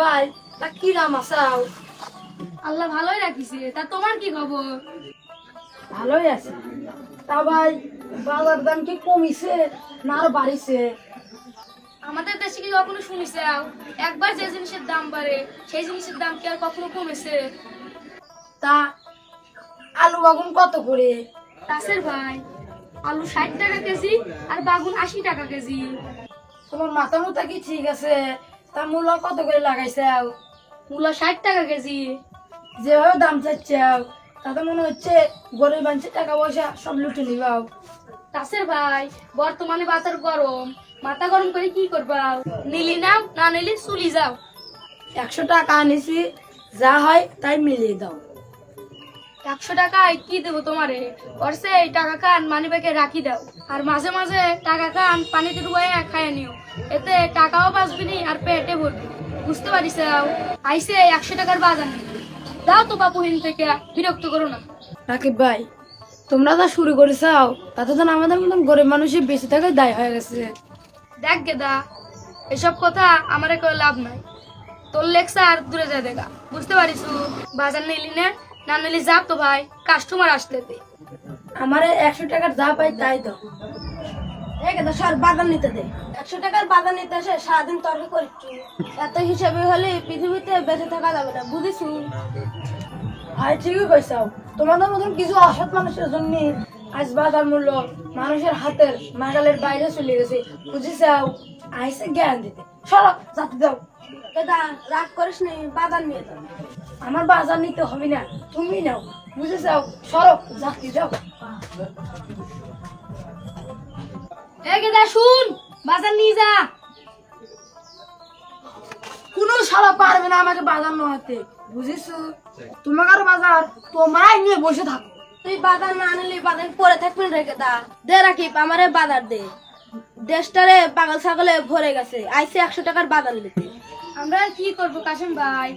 ভাই তা কি দাম আসাও? আল্লাহ ভালোই রাখিছে। তা তোমার কি খবর? ভালোই আছে। তা ভাই বাজার দাম কি কমিছে না আরো বাড়িছে? আমাদের দেশে কি কখনো শুনিছে একবার যে জিনিসের দাম বাড়ে সেই জিনিসের দাম কি আর কখনো কমেছে? তা আলু বাগুন কত করে? রাসের ভাই, আলু 60 টাকা কেজি আর বাগুন 80 টাকা কেজি। তোমার মাথা মুথা কি ঠিক আছে? তা মূলা কত করে লাগাইছাও? মূলা 60 টাকা কেজি। যেভাবে দাম চাচ্ছাও তাতে মনে হচ্ছে গরিব মানুষের টাকা পয়সা সব লুটে নিবাও। রাসের ভাই, বর্তমানে বাজার গরম, মাথা গরম করে কি করবা? নিলি নাও, না নিলি চুলি যাও। 100 টাকা আনিছি, যা হয় তাই মিলিয়ে দাও। 100 টাকায় কি দেবো তোমারে? করছে এই টাকা খান মানি ব্যাগে রাখি দাও, আর মাঝে মাঝে টাকা খান পানিতে ডুবাই খাইয়ে নিও। এতে টাকাও বাঁচবি নি আর পেটে ভরবি। বুঝতে পারিস? আইসে 100 টাকার বাজার নেই। দাও তো বাপুহীন থেকে, বিরক্ত করো না। রাকিব ভাই, তোমরা যা শুরু করেছাও তাতে তো আমাদের মতন গরিব মানুষের বেঁচে থাকার দায় হয়ে গেছে। দেখ গেদা, এসব কথা আমারে কেউ লাভ নাই। তোর লেকচার দূরে যায় দেখা। বুঝতে পারিস? বাজার নিলি না নিলি যাব তো ভাই, কাস্টমার আসতে দে। আমার 100 টাকার যা পাই তাই দাও। সর বাগান নিতে দে। 100 টাকার বাগান নিতে এসে সারাদিন তর্ক করছি। এত হিসাবে হলে পৃথিবীতে বেঁচে থাকা যাবে না, বুঝিস? ভাই ঠিকই কইছাও। তোমাদের মতন কিছু অসৎ মানুষের জন্য আজ বাজার মূল্য মানুষের হাতের নাগালের বাইরে চলে গেছে, বুঝিসাও? আইসে জ্ঞান দিতে। সরো, যাতে দাও। দাদা রাগ করিস নি, বাজার নিয়ে যাও। আমার বাজার নিতে হবে না, তুমি নাও, বুঝেছাও? সরো, যাতে যাও। এ গেদা শুন, বাজার নিয়ে যা। কোন শালা পারবে না আমাকে বাজার নেওয়াতে, বুঝিস? তোমার বাজার তোমরাই নিয়ে বসে থাকো। তুই বাজার না আনলি বাজার পরে থাকবেন রেখে দা। দে রাকিব, আমারে বাজার দে। দেশটারে পাগল ছাগলে ভরে গেছে, আইসে 100 টাকার বাজার নিতে। আমরা আর কি করবো কাশেম ভাই?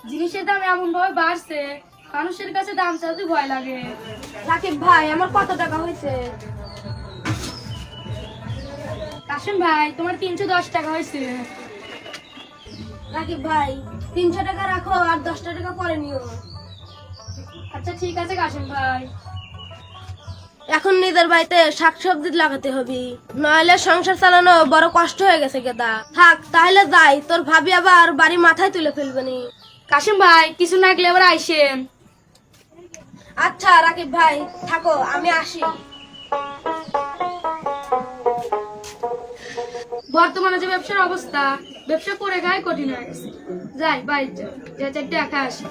জিনিসের দাম এমন ভাবে বাড়ছে, মানুষের কাছে দাম চাইতে ভয় লাগে। রাকিব ভাই, আমার কত টাকা হয়েছে? কাশেম ভাই, তোমার 310 টাকা হয়েছে। রাকিব ভাই, 300 টাকা রাখো আর 10 টাকা পরে নিও। আচ্ছা ঠিক আছে কাশেম ভাই। এখন নিজের বাড়িতে শাকসবজি লাগাতে হবে, নইলে সংসার চালানো বড় কষ্ট হয়ে গেছে গেদা। থাক তাহলে যাই, তোর ভাবি আবার বাড়ি মাথায় তুলে ফেলবে নি। কাশেম ভাই, কিছু না গেলে আবার আইসেন। আচ্ছা রাকিব ভাই, থাকো, আমি আসি। বর্তমানে যে ব্যবসার অবস্থা, ব্যবসা করে খায় কঠিন হয়ে গেছে। যাই বাড়িতে, যে চারটে একা আসি।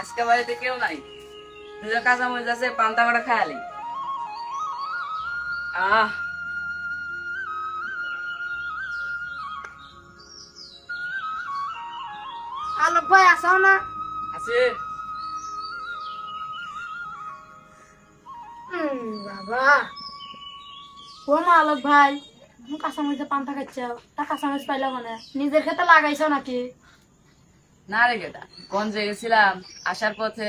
আজকে বাড়িতে কেউ নাই, দুটো কাঁচামরিচ আছে, পান্তা করে খায়ালি। আহ আলোক ভাই আসাও না? আছে। বাবা, ও মা আলোক ভাই, তুমি কাঁচামরিচে পান্তা খাচ্ছাও, তা কাঁচামরিচ পাইলা মানে নিজের খেতে লাগাইছো নাকি? না রে গেটা, গঞ্জে গেছিলাম, আসার পথে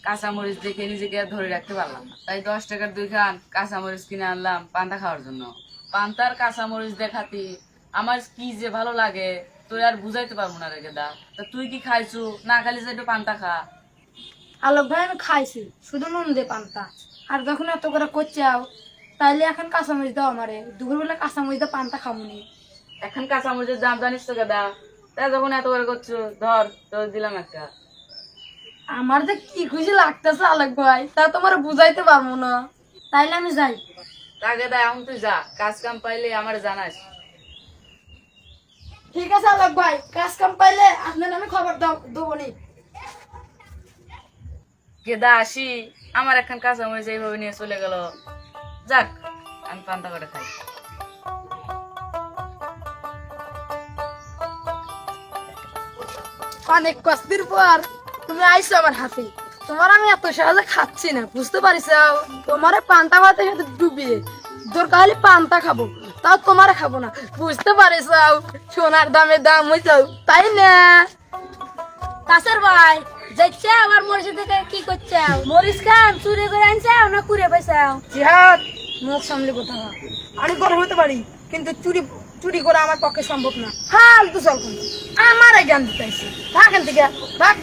কাঁচামরিচ দেখে নিজেকে আর ধরে রাখতে পারলাম না, তাই 10 টাকার 2 খান কাঁচামরিচ কিনে আনলাম পান্তা খাওয়ার জন্য। পান্তার কাঁচামরিচ দেখাতি আমার কি যে ভালো লাগে তোর আর বুঝাইতে পারবো না রে গেদা। তা তুই কি খাইছু? না খালি যে একটু পান্তা খা। আলোক ভাই আমি খাইছি শুধু নুন দিয়ে পান্তা, আর যখন এত করে করছাও তাইলে এখন কাঁচামরিচ দাও আমারে, দুপুরবেলা কাঁচামরিচ দিয়ে পান্তা খামুনি। এখন কাঁচামরিচের দাম জানিস তো গেদা, তা যখন এত করে করছো ধর তোর দিলাম একটা। আমার যে কি খুশি লাগতেছে আলোক ভাই, তা তোমার বুঝাইতে পারবো না। তাইলে আমি যাই। তা গেদা এখন তুই যা, কাজ কাম পাইলে আমার জানাস। ঠিক আছে আলোক ভাই, কাজ কাম পাইলে আপনার আমি খবর দেবো নি। গেদা আসি, আমার এখন কাঁচামরিচ এইভাবে নিয়ে চলে গেল। যাক, আমি পান্তা করে খাই। অনেক কষ্টের পর তুমি আইছো আমার হাতে। তোমার আমি এত সহজে খাচ্ছি না, বুঝতে পারিস? তোমার পান্তা ভাতের সাথে ডুবিয়ে দরকার হলে পান্তা খাবো, তাও তোমার খাবো না, বুঝতে পারিস? সোনার দামে দাম হইছাও, তাই না? কাছের ভাই যাইছে আমার মরিচ থেকে কি করছে? মরিচ খান চুরি করে আনছে না কুড়ে পাইছাও? জিহাদ, মুখ সামলে কথা বল। আমি গরম হতে পারি, কিন্তু চুরি চুরি করা আমার পক্ষে সম্ভব না। ফালতু চল আমার জ্ঞান দিতেছি, থাকেন থেকে থাক।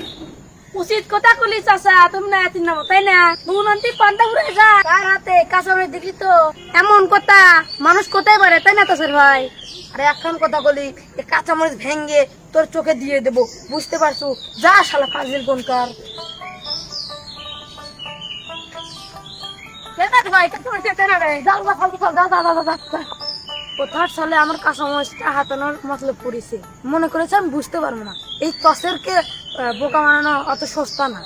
উচিত কথা কলি চাচা, তুমি না এত নামো তাই না? নুনন্তি পান্তা ঘুরে যা তার হাতে কাঁচামরিচ দেখলি তো, এমন কথা মানুষ কোথায় পারে তাই না কাছের ভাই? আরে এখন কথা বলি, এই কাঁচামরিচ ভেঙ্গে তোর চোখে দিয়ে দেবো, বুঝতে পারছো? যা শালা ফাজিল কোনকার। ভাই কাঁচামরিচ খেতে না রে, যাও যা ফালতু চল, যা যা যা যা, যা। কোথার সালে আমার কাঁচামরিচটা হাতানোর মতলব পড়েছে, মনে করেছে আমি বুঝতে পারবো না। এই কসেরকে বোকা বানানো অত সস্তা না।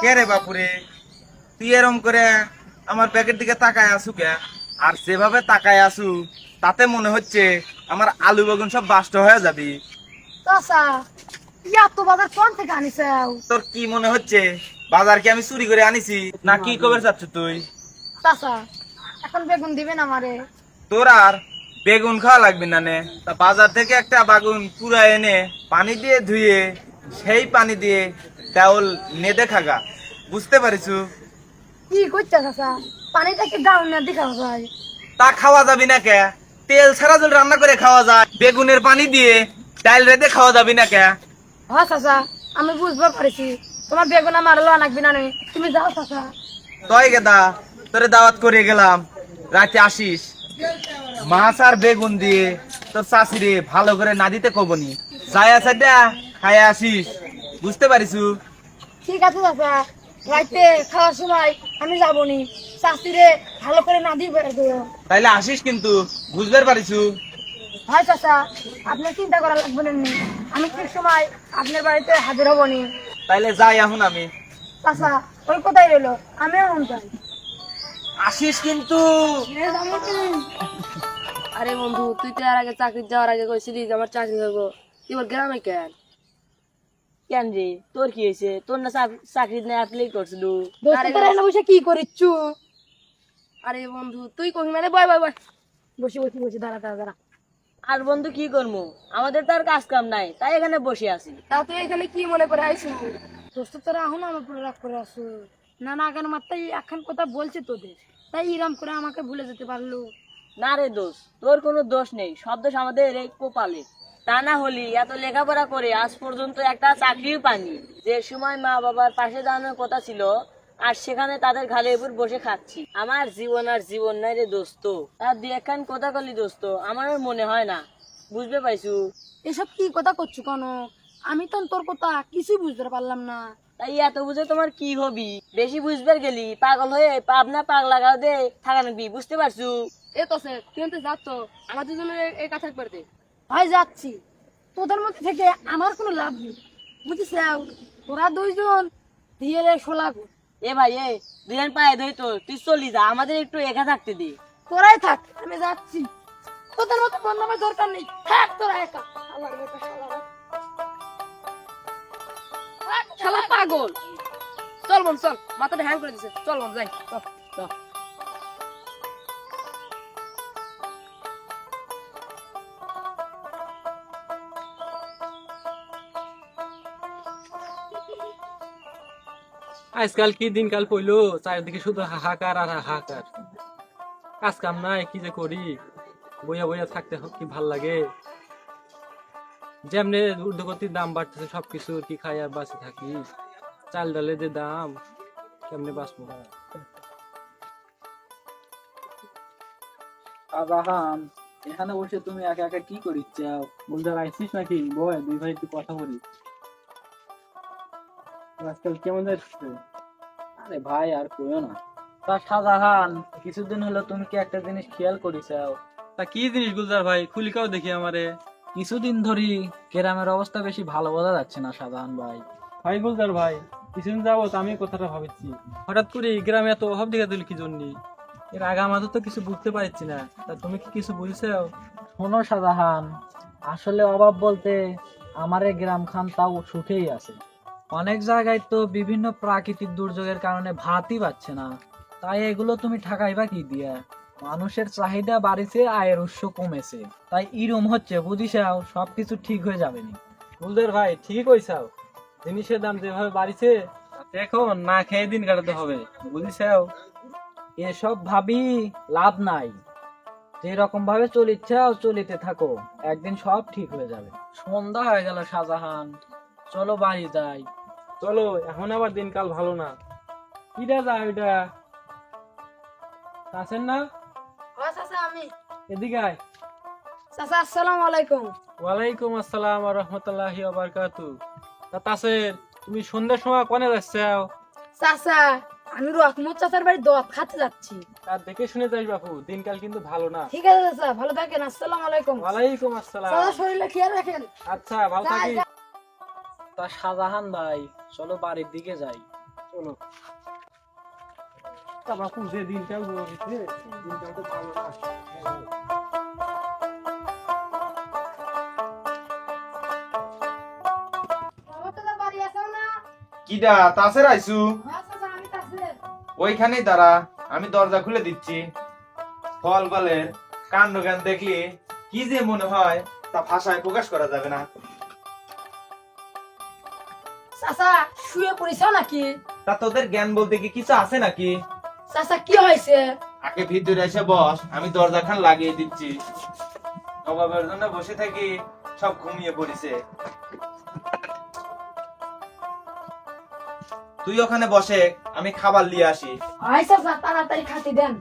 কে রে বাপুরে, তুই এরম করে আমার প্যাকেট দিকে তাকায় আসু কে? আর সেভাবে তাকায় আসু তাতে মনে হচ্ছে আমার আলু বেগুন সব বাষ্ট হয়ে যাবি। চাচা, এত বাজার কোন থেকে আনিস? তোর কি মনে হচ্ছে বাজার কি আমি চুরি করে আনিছি না কি খবর চাচ্ছ তুই? চাচা, এখন বেগুন দিবেন আমারে? তোর আর বেগুন খাওয়া লাগবে না নে, তা বাজার থেকে একটা বাগুন পুরা এনে পানি দিয়ে ধুয়ে সেই পানি দিয়ে চাউল নেদে খাগা, বুঝতে পারিছু? কি করছে চাচা? পানিটা কি ডাউন না দেখা যায়? তা খাওয়া যাবি না কে? তেল ছাড়া যদি রান্না করে খাওয়া যায়, বেগুনের পানি দিয়ে ডাল রেঁধে খাওয়া যাবি না কে? হ্যাঁ চাচা, আমি বুঝতে পারছি। তোমার বেগুন আমার লো আনাকবি না, তুমি যাও চাচা। তয় গেদা, তোরে দাওয়াত করে গেলাম, রাতে আসিস, মাছ আর বেগুন দিয়ে তোর শাশুড়ি ভালো করে না দিতে কবনি, যাই আছে খাইয়া আসিস, বুঝতে পারিছু? ঠিক আছে চাচা, রাইতে খাওয়ার সময় আমি যাবনি, শাস্তিরে ভালো করে না দিয়ে বেড়ে দিও। তাইলে আসিস কিন্তু, বুঝতে পারিছু? হয় চাচা, আপনার চিন্তা করা লাগবে না, আমি ঠিক সময় আপনার বাড়িতে হাজির হবনি। তাইলে যাই এখন আমি। চাচা, ওই কোথায় রইলো? আমিও মন চাই। আসিস কিন্তু। আরে বন্ধু, তুই তো এর আগে চাকরি যাওয়ার আগে কইছিলি যে আমার চাকরি হবো, তুই বল গ্রামে কেন? কেন রে, তোর কি হয়েছে? তোর না চাকরি না অ্যাপ্লাই করছিল? বসে কি করিচ্ছু? আরে বন্ধু তুই কই মানে বয় বয় বয়, বসে বসে বসে দাঁড়া দাঁড়া দাঁড়া। আর বন্ধু কি করবো, আমাদের তো আর কাজ কাম নাই, তাই এখানে বসে আছি। তা তুই এখানে কি মনে করে আইসু? দোস্ত তোরা এখন আমার উপরে রাগ করে আসু? না না, কেন মাত্রাই এখন কথা বলছে তোদের, তাই ইরাম করে আমাকে ভুলে যেতে পারলো? না রে দোষ, তোর কোনো দোষ নেই, সব দোষ আমাদের এই কপালে। তা না হলি এত লেখাপড়া করে আজ পর্যন্ত একটা চাকরিও পানি, যে সময় মা বাবার পাশে দাঁড়ানোর কথা ছিল আর সেখানে তাদের ঘাড়ের উপর বসে খাচ্ছি। আমার জীবন আর জীবন নাই রে দোস্ত, তার দিয়ে একখান কথা কলি দোস্ত, আমার আর মনে হয় না, বুঝতে পাইছু? এসব কি কথা করছো কেন? আমি তো তোর কথা কিছুই বুঝতে পারলাম না। তাই এত বুঝে তোমার কি হবি? বেশি বুঝবার গেলি পাগল হয়ে পাবনা পাগলা গাও দে থাকা নাকবি, বুঝতে পারছু? এ তো স্যার, তুই তো যাচ্ছ, আমাদের জন্য এই কাছে করে দে। হয় যাচ্ছি, তোদের মধ্যে থেকে আমার কোনো লাভ নেই, বুঝিস? তোরা দুইজন দিয়ে শোলাগ। এ ভাই এ, দুজন পায়ে ধরি তো, তুই চলি যা, আমাদের একটু একা থাকতে দে। তোরাই থাক, আমি যাচ্ছি, তোদের মতো বন্ধু আমার দরকার নেই, থাক তোরা একা। আমার বেটা শালা, শালা পাগল। চল বোন চল, মাথাটা হ্যাং করে দিছে, চল বোন যাই, চল চল। আজকাল কি দিনকাল পইলো, চারিদিকে শুধু হাহাকার আর হাহাকার, কাজ কাম নাই, কি যে করি, বইয়া বইয়া থাকতে কি ভাল লাগে। যেমনে ঊর্ধ্বগতির দাম বাড়তেছে সবকিছু, কি খাই আর বাঁচে থাকি, চাল ডালের যে দাম, কেমনে বাঁচবো? আবাহাম, এখানে বসে তুমি একা একা কি করিস? বলতে আইসিস নাকি? বয় দুই ভাই একটু কথা বলি। আজকাল কেমন যাচ্ছে? আরে ভাই আর কইও না। তা শাহজাহান, কিছুদিন হলো তুমি কি একটা জিনিস খেয়াল করিস? তা কি জিনিস গুলজার ভাই, খুলিকাও দেখি আমারে। কিছুদিন ধরে গ্রামের অবস্থা বেশি ভালো বোঝা যাচ্ছে না শাহজাহান ভাই। ভাই গুলজার ভাই, কিছুদিন যাবত আমি কথাটা ভাবছি, হঠাৎ করে গ্রামে এত অভাব দেখা দিল কি জন্য? এর আগে আমাদের তো কিছু বুঝতে পারছি না, তা তুমি কি কিছু বুঝছো? শোনো শাহজাহান, আসলে অভাব বলতে আমার এই গ্রাম খান তাও সুখেই আছে। অনেক জায়গায় তো বিভিন্ন প্রাকৃতিক দুর্যোগের কারণে ভাতই পাচ্ছে না, তাই এগুলো তুমি ঠাকাইবা কি দিয়া? মানুষের চাহিদা বাড়িছে, আয়ের উৎস কমেছে, তাই ইরম হচ্ছে, বুঝিসাও সবকিছু ঠিক হয়ে যাবে নি। বুলদের ভাই ঠিক কইছাও, জিনিসের দাম যেভাবে বাড়িছে এখন না খেয়ে দিন কাটাতে হবে, বুঝিসাও। এসব ভাবি লাভ নাই, যে রকম ভাবে চলিচ্ছাও চলিতে থাকো, একদিন সব ঠিক হয়ে যাবে। সন্ধ্যা হয়ে গেল শাহজাহান, চলো বাড়ি যাই। চলো, এখন আবার দিনকাল ভালো না। কিরা যায় ওইটা আছেন না? হ্যাঁ চাচা, আমি। এদিকে আয়। চাচা আসসালামু আলাইকুম। ওয়ালাইকুম আসসালাম ওয়া রাহমাতুল্লাহি ওয়া বারাকাতুহু। তা তাসের, তুমি সন্ধ্যার সময় কোনে যাচ্ছাও? চাচা, আমি রহমত চাচার বাড়ি দোয়াত খাতে যাচ্ছি। আর দেখে শুনে যাই বাপু, দিনকাল কিন্তু ভালো না। ঠিক আছে চাচা, ভালো থাকেন। আসসালামু আলাইকুম। ওয়ালাইকুম আসসালাম। চাচা শরীরে খেয়াল রাখেন। আচ্ছা, ভালো থাকি। তা শাহজাহান ভাই, চলো বাড়ির দিকে যাই। চলো। তা বাপু, যে দিনকাল বলছে, দিনকাল তো ভালো না। বাবা চাচা বাড়ি আছো না? কিডা তাসের আইসু? হ্যাঁ চাচা, আমি তাসের। ওইখানেই দাঁড়া, আমি দরজা খুলে দিচ্ছি। ফল বলের কাণ্ড জ্ঞান দেখলে কি যে মনে হয় তা ভাষায় প্রকাশ করা যাবে না। চাচা শুয়ে পড়িছ নাকি? তা তোদের জ্ঞান বলতে কি কিছু আছে নাকি? চাচা কি হয়েছে? আগে ভিতরে এসে বস, আমি দরজা খান লাগিয়ে দিচ্ছি। নবাবের জন্য বসে থাকি, সব ঘুমিয়ে পড়িছে। তুই ওখানে বসে, আমি খাবার নিয়ে আসি। আয় চাচা, তাড়াতাড়ি খাতি দেন।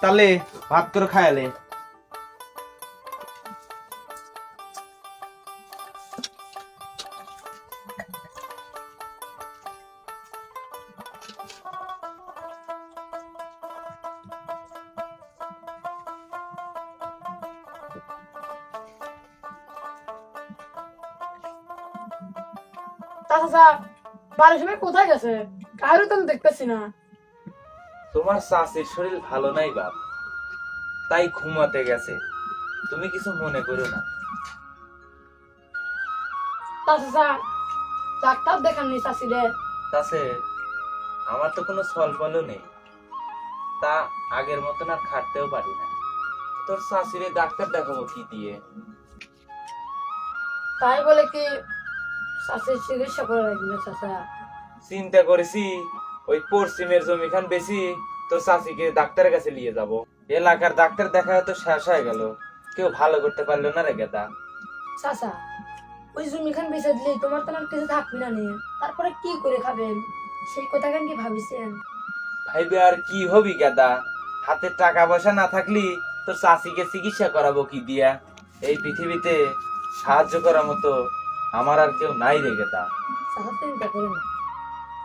তাহলে ভাত করে খায়ালে। চাচা বাড়ির সবাই কোথায় গেছে? কারো তো আমি দেখতেছি না। তোমার চাষির শরীর ভালো নাই বাপ, তাই ঘুমাতে গেছে। তুমি কিছু মনে করো না। চাচা ডাক্তার দেখাননি চাষিরে? তাছে আমার তো কোনো ফলও নেই, তা আগের মতন আর খাটতেও পারি না। তোর শাশুড়ি ডাক্তার দেখাবো কি দিয়ে? তাই বলে কি চাষির চিকিৎসা করে রাখবে চাচা? চিন্তা করেছি ওই পশ্চিমের জমিখান বেশি তোর চাষিকে ডাক্তারের কাছে নিয়ে যাব। এলাকার ডাক্তার দেখা তো শেষ হয়ে গেল, কেউ ভালো করতে পারলো না রে গেদা। চাচা ওই জমিখান বেঁচে দিলে তোমার তো আর কিছু থাকবে না নিয়ে, তারপরে কি করে খাবেন সেই কথা কেন কি ভাবিছেন? ভাইবে আর কি হবি গেদা, হাতে টাকা পয়সা না থাকলি তোর চাষিকে চিকিৎসা করাবো কি দিয়া? এই পৃথিবীতে সাহায্য করার মতো আমার আর কেউ নাই রে গেদা। চাচা চিন্তা করে না,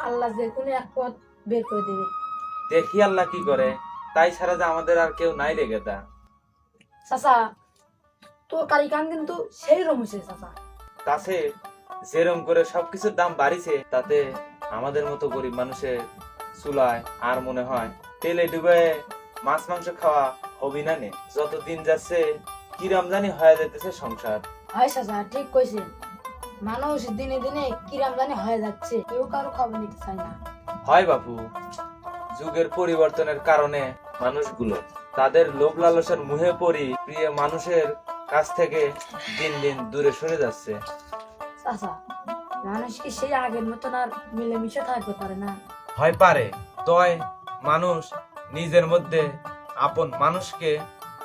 আল্লাহ যে কোনো এক পথ বের করে দেবে। দেখি আল্লাহ কি করে, তাই ছাড়া যে আমাদের আর কেউ নাই রে গেদা। চাচা তোর কারিকান কিন্তু সেই রমেছে চাচা। তাছে যেরম করে সবকিছুর দাম বাড়িছে, তাতে আমাদের মতো গরিব মানুষের চুলায় আর মনে হয় তেলে ডুবে মাছ মাংস খাওয়া হবি না নে। যত দিন যাচ্ছে কি রমজানি হয়ে যাইতেছে সংসার। হয় চাচা ঠিক কইছে, মানুষ দিনে দিনে কিরাম জানি হয়ে যাচ্ছে, কেউ কারো খবর নিতে চায় না। হয় বাপু, যুগের পরিবর্তনের কারণে মানুষগুলো তাদের লোভ লালসার মুহে পড়ি প্রিয় মানুষের কাছ থেকে দিন দিন দূরে সরে যাচ্ছে। চাচা মানুষ কি সেই আগের মতন আর মিলেমিশে থাকতে পারে না? হয় পারে, তয় মানুষ নিজের মধ্যে আপন মানুষকে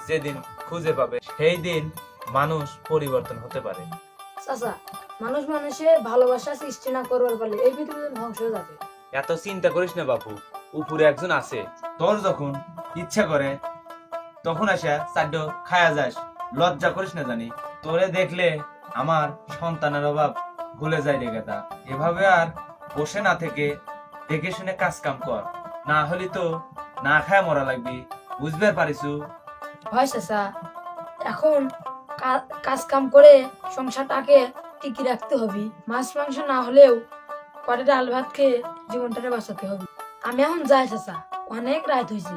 যেদিন খুঁজে পাবে সেই দিন মানুষ পরিবর্তন হতে পারে। চাচা মানুষ মানুষের ভালোবাসা সৃষ্টি না করবার ফলে এই পৃথিবীতে ধ্বংস হয়ে যাবে। এত চিন্তা করিস না বাপু, উপরে একজন আছে, তোর যখন ইচ্ছা করে তখন আসা চাড্ড খায়া যাস, লজ্জা করিস না জানি। তোরে দেখলে আমার সন্তানের অভাব ভুলে যায় রে গেদা। এভাবে আর বসে না থেকে দেখে শুনে কাজ কাম কর, না হলে তো না খায় মরা লাগবি, বুঝবে পারিসু? হয় চাচা, এখন কাজ কাম করে সংসারটাকে টিকি রাখতে হবে। মাছ মাংস না হলেও কটে ডাল ভাত খেয়ে জীবনটাকে বাঁচাতে হবে। আমি এখন যাই চাচা, অনেক রাত হয়েছে।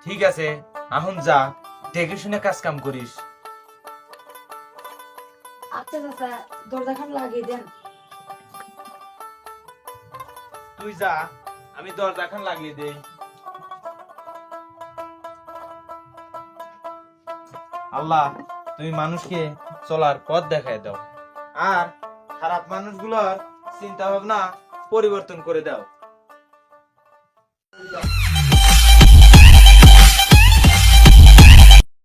ঠিক আছে, এখন যা, দেখে শুনে কাজ কাম করিস। আচ্ছা চাচা, দরজাখান লাগিয়ে দেন। তুই যা, আমি দরজা খান লাগিয়ে দেই। আল্লাহ, তুমি মানুষকে চলার পথ দেখায় দাও, আর খারাপ মানুষগুলোর চিন্তা ভাবনা পরিবর্তন করে দাও।